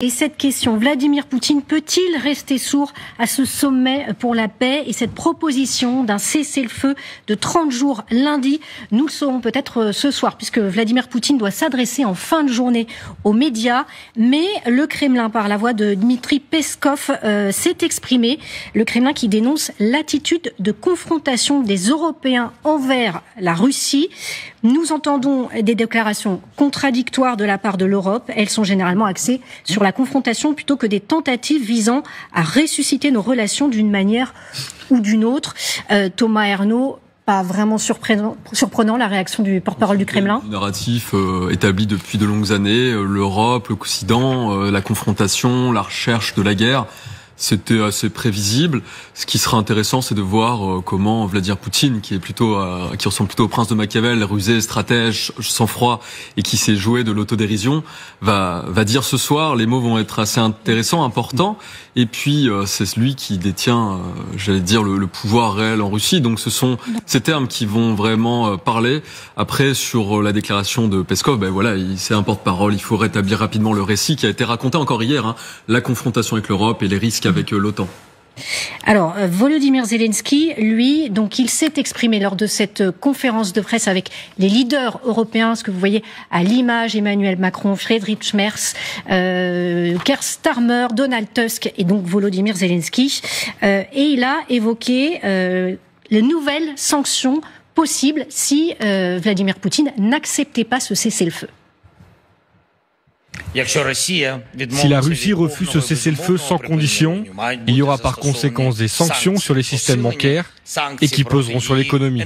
Et cette question, Vladimir Poutine peut-il rester sourd à ce sommet pour la paix et cette proposition d'un cessez-le-feu de 30 jours lundi? Nous le saurons peut-être ce soir, puisque Vladimir Poutine doit s'adresser en fin de journée aux médias. Mais le Kremlin, par la voix de Dmitri Peskov, s'est exprimé. Le Kremlin qui dénonce l'attitude de confrontation des Européens envers la Russie. Nous entendons des déclarations contradictoires de la part de l'Europe. Elles sont généralement axées sur la confrontation plutôt que des tentatives visant à ressusciter nos relations d'une manière ou d'une autre. Thomas Ernaud, pas vraiment surprenant la réaction du porte-parole du Kremlin. Le narratif établi depuis de longues années, l'Europe, l'Occident, la confrontation, la recherche de la guerre. C'était assez prévisible. Ce qui sera intéressant, c'est de voir comment Vladimir Poutine, qui ressemble plutôt au prince de Machiavel, rusé, stratège, sang-froid, et qui s'est joué de l'autodérision, va dire ce soir. Les mots vont être assez intéressants, importants. Et puis, c'est lui qui détient, j'allais dire, le pouvoir réel en Russie. Donc, ce sont ces termes qui vont vraiment parler. Après, sur la déclaration de Peskov, c'est un porte-parole. Il faut rétablir rapidement le récit qui a été raconté encore hier, la confrontation avec l'Europe et les risques avec l'OTAN. Alors, Volodymyr Zelensky, lui, donc il s'est exprimé lors de cette conférence de presse avec les leaders européens, ce que vous voyez à l'image, Emmanuel Macron, Friedrich Merz, Keir Starmer, Donald Tusk et donc Volodymyr Zelensky. Et il a évoqué les nouvelles sanctions possibles si Vladimir Poutine n'acceptait pas ce cessez-le-feu. Si la Russie refuse ce cessez-le-feu sans condition, il y aura par conséquent des sanctions sur les systèmes bancaires et qui peseront sur l'économie.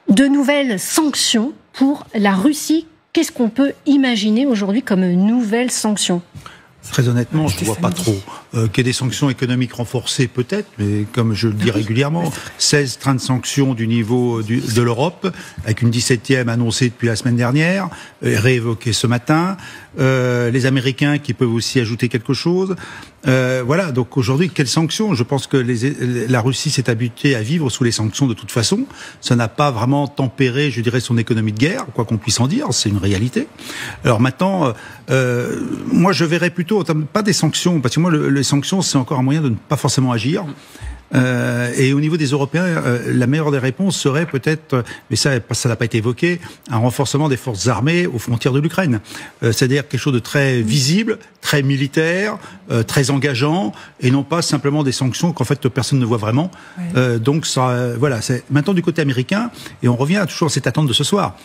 De nouvelles sanctions pour la Russie. Qu'est-ce qu'on peut imaginer aujourd'hui comme nouvelles sanctions ? Très honnêtement, je ne vois pas trop. Qu'il y ait des sanctions économiques renforcées, peut-être, mais comme je le dis régulièrement, 16 trains de sanctions du niveau de l'Europe, avec une 17e annoncée depuis la semaine dernière, réévoquée ce matin. Les Américains qui peuvent aussi ajouter quelque chose. Voilà, donc aujourd'hui, quelles sanctions ? Je pense que la Russie s'est habituée à vivre sous les sanctions de toute façon. Ça n'a pas vraiment tempéré, je dirais, son économie de guerre, quoi qu'on puisse en dire, c'est une réalité. Alors maintenant, moi je verrais plutôt, pas des sanctions, parce que moi les sanctions c'est encore un moyen de ne pas forcément agir. Et au niveau des Européens, la meilleure des réponses serait peut-être, mais ça n'a pas été évoqué, un renforcement des forces armées aux frontières de l'Ukraine. C'est-à-dire quelque chose de très visible, très militaire, très engageant, et non pas simplement des sanctions qu'en fait personne ne voit vraiment. Ouais. Donc ça, voilà, c'est maintenant du côté américain, et on revient toujours à cette attente de ce soir.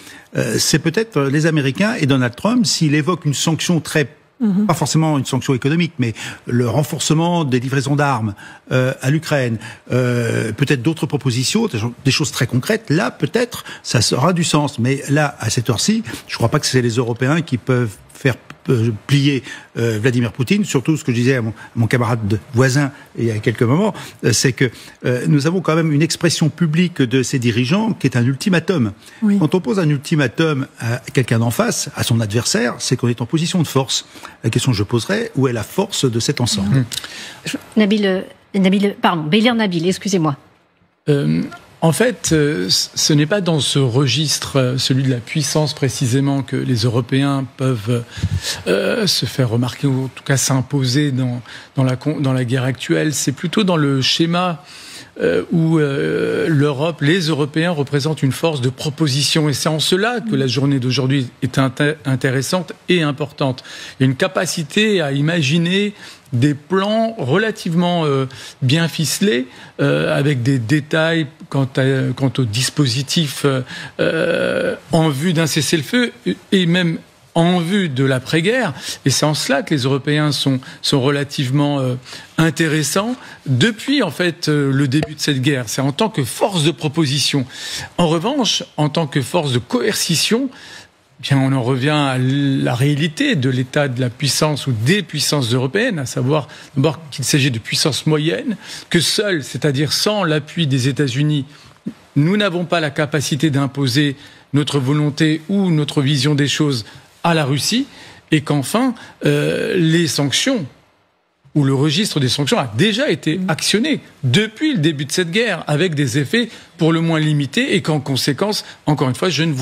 C'est peut-être les Américains et Donald Trump, s'il évoque une sanction très pas forcément une sanction économique, mais le renforcement des livraisons d'armes à l'Ukraine, peut-être d'autres propositions, des choses très concrètes, là, peut-être, ça aura du sens. Mais là, à cette heure-ci, je ne crois pas que c'est les Européens qui peuvent faire plier Vladimir Poutine. Surtout, ce que je disais à mon camarade voisin il y a quelques moments, c'est que nous avons quand même une expression publique de ces dirigeants qui est un ultimatum. Oui. Quand on pose un ultimatum à quelqu'un d'en face, à son adversaire, c'est qu'on est en position de force. La question que je poserais, où est la force de cet ensemble ? Bélir Nabil, excusez-moi. En fait, ce n'est pas dans ce registre, celui de la puissance précisément, que les Européens peuvent se faire remarquer, ou en tout cas s'imposer dans la guerre actuelle. C'est plutôt dans le schéma où l'Europe, les Européens représentent une force de proposition. Et c'est en cela que la journée d'aujourd'hui est intéressante et importante. Il y a une capacité à imaginer des plans relativement bien ficelés, avec des détails quant au dispositif en vue d'un cessez-le-feu et même en vue de l'après-guerre. Et c'est en cela que les Européens sont relativement intéressants depuis en fait le début de cette guerre. C'est en tant que force de proposition. En revanche, en tant que force de coercition, bien, on en revient à la réalité de l'état de la puissance ou des puissances européennes, à savoir d'abord qu'il s'agit de puissances moyennes, que seules, c'est-à-dire sans l'appui des États-Unis, nous n'avons pas la capacité d'imposer notre volonté ou notre vision des choses à la Russie, et qu'enfin, les sanctions où le registre des sanctions a déjà été actionné depuis le début de cette guerre, avec des effets pour le moins limités, et qu'en conséquence, encore une fois, je ne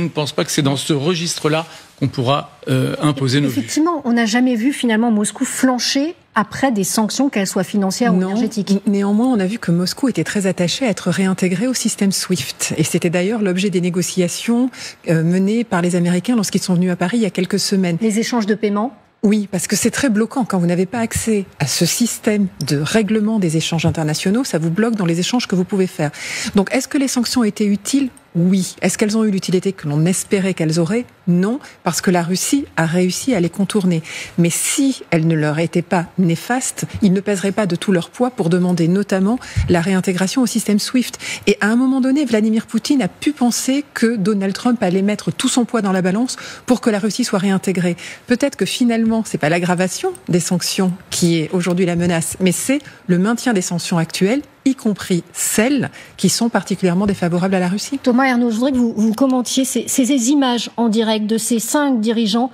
pense pas que c'est dans ce registre-là qu'on pourra imposer nos vues. Effectivement, on n'a jamais vu finalement Moscou flancher après des sanctions, qu'elles soient financières ou énergétiques. Néanmoins, on a vu que Moscou était très attaché à être réintégré au système SWIFT. Et c'était d'ailleurs l'objet des négociations menées par les Américains lorsqu'ils sont venus à Paris il y a quelques semaines. Les échanges de paiement ? Oui, parce que c'est très bloquant. Quand vous n'avez pas accès à ce système de règlement des échanges internationaux, ça vous bloque dans les échanges que vous pouvez faire. Donc, est-ce que les sanctions étaient utiles ? Oui. Est-ce qu'elles ont eu l'utilité que l'on espérait qu'elles auraient ? Non, parce que la Russie a réussi à les contourner. Mais si elles ne leur étaient pas néfastes, ils ne pèseraient pas de tout leur poids pour demander notamment la réintégration au système SWIFT. Et à un moment donné, Vladimir Poutine a pu penser que Donald Trump allait mettre tout son poids dans la balance pour que la Russie soit réintégrée. Peut-être que finalement, c'est pas l'aggravation des sanctions qui est aujourd'hui la menace, mais c'est le maintien des sanctions actuelles, y compris celles qui sont particulièrement défavorables à la Russie. Thomas Ernaud, je voudrais que vous commentiez ces images en direct de ces 5 dirigeants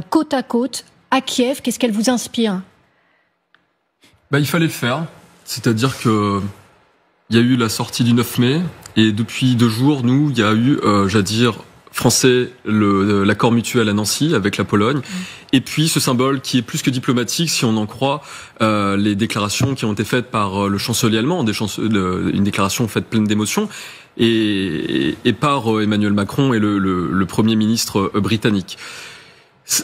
côte à côte à Kiev. Qu'est-ce qu'elles vous inspirent ? Il fallait le faire. C'est-à-dire que il y a eu la sortie du 9 mai et depuis 2 jours, il y a eu, français, l'accord mutuel à Nancy avec la Pologne, et puis ce symbole qui est plus que diplomatique, si on en croit les déclarations qui ont été faites par le chancelier allemand, une déclaration faite pleine d'émotion, et par Emmanuel Macron et le Premier ministre britannique.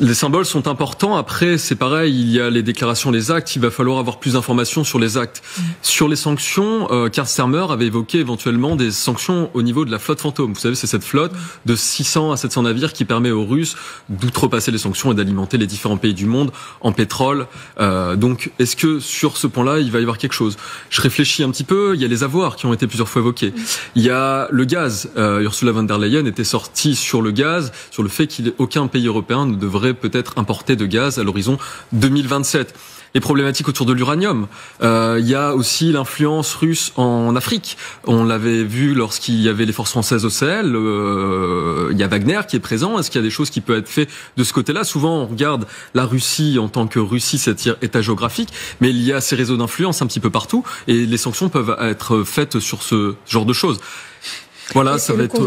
Les symboles sont importants. Après, c'est pareil, il y a les déclarations, les actes. Il va falloir avoir plus d'informations sur les actes. Sur les sanctions, Karl Starmer avait évoqué éventuellement des sanctions au niveau de la flotte fantôme. Vous savez, c'est cette flotte de 600 à 700 navires qui permet aux Russes d'outrepasser les sanctions et d'alimenter les différents pays du monde en pétrole. Donc, est-ce que sur ce point-là, il va y avoir quelque chose ? Je réfléchis un petit peu. Il y a les avoirs qui ont été plusieurs fois évoqués. Il y a le gaz. Ursula von der Leyen était sortie sur le gaz, sur le fait qu'aucun pays européen ne devrait peut-être importer de gaz à l'horizon 2027. Les problématiques autour de l'uranium. Il y a aussi l'influence russe en Afrique. On l'avait vu lorsqu'il y avait les forces françaises au Sahel. Il y a Wagner qui est présent. Est-ce qu'il y a des choses qui peuvent être faites de ce côté-là ? Souvent, on regarde la Russie en tant que Russie, c'est-à-dire État géographique, mais il y a ces réseaux d'influence un petit peu partout et les sanctions peuvent être faites sur ce genre de choses. Voilà, ça va être le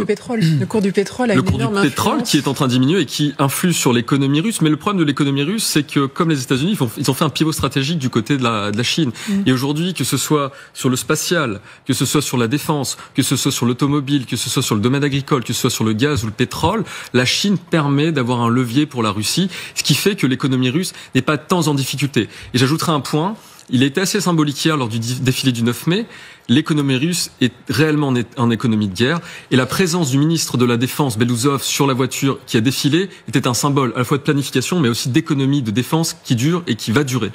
cours du pétrole a une énorme influence. Qui est en train de diminuer et qui influe sur l'économie russe. Mais le problème de l'économie russe, c'est que comme les États-Unis, ils ont fait un pivot stratégique du côté de la Chine. Et aujourd'hui, que ce soit sur le spatial, que ce soit sur la défense, que ce soit sur l'automobile, que ce soit sur le domaine agricole, que ce soit sur le gaz ou le pétrole, la Chine permet d'avoir un levier pour la Russie, ce qui fait que l'économie russe n'est pas tant en difficulté. Et j'ajouterai un point. Il a été assez symbolique hier lors du défilé du 9 mai. L'économie russe est réellement en économie de guerre. Et la présence du ministre de la Défense, Belousov, sur la voiture qui a défilé était un symbole à la fois de planification, mais aussi d'économie de défense qui dure et qui va durer.